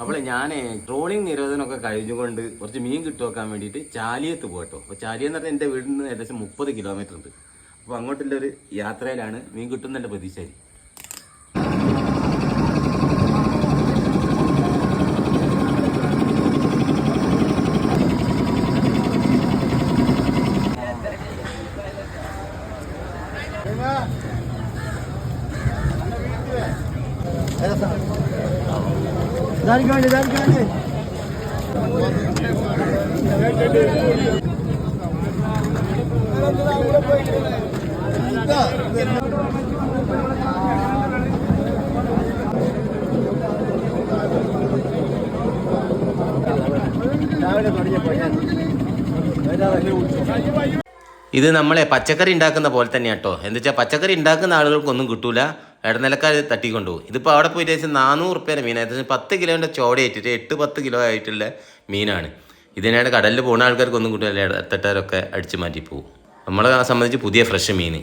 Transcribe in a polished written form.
അപ്പോൾ ഞാൻ ട്രോളിങ് നിരോധനമൊക്കെ കഴിഞ്ഞുകൊണ്ട് കുറച്ച് മീൻ കിട്ടുവെക്കാൻ വേണ്ടിയിട്ട് ചാലിയത്ത് പോട്ടോ. അപ്പോൾ ചാലിയം എന്ന് പറഞ്ഞാൽ എൻ്റെ വീടിൽ നിന്ന് ഏകദേശം 30 കിലോമീറ്റർ ഉണ്ട്. അപ്പോൾ അങ്ങോട്ടുള്ളൊരു യാത്രയിലാണ്. മീൻ കിട്ടുന്നതിൻ്റെ പ്രതീക്ഷയിൽ. ഇത് നമ്മളെ പച്ചക്കറി ഉണ്ടാക്കുന്ന പോലെ തന്നെ കേട്ടോ. എന്താ വെച്ചാൽ പച്ചക്കറി ഉണ്ടാക്കുന്ന ആളുകൾക്കൊന്നും കിട്ടൂല, ഇടനിലക്കാർ തട്ടിക്കൊണ്ടുപോകും. ഇതിപ്പോൾ അവിടെ പോയിട്ട് ഏകദേശം 400 റുപ്യേൻ്റെ മീൻ, ഏകദേശം 10 കിലോൻ്റെ ചോടയായിട്ടിട്ട് 8-10 കിലോ ആയിട്ടുള്ള മീനാണ്. ഇതിനാണ് കടലിൽ പോകുന്ന ആൾക്കാർക്കൊന്നും കിട്ടില്ല, ഇടത്തട്ടാരൊക്കെ അടിച്ച് മാറ്റി പോകും. നമ്മളെ സംബന്ധിച്ച് പുതിയ ഫ്രഷ് മീൻ.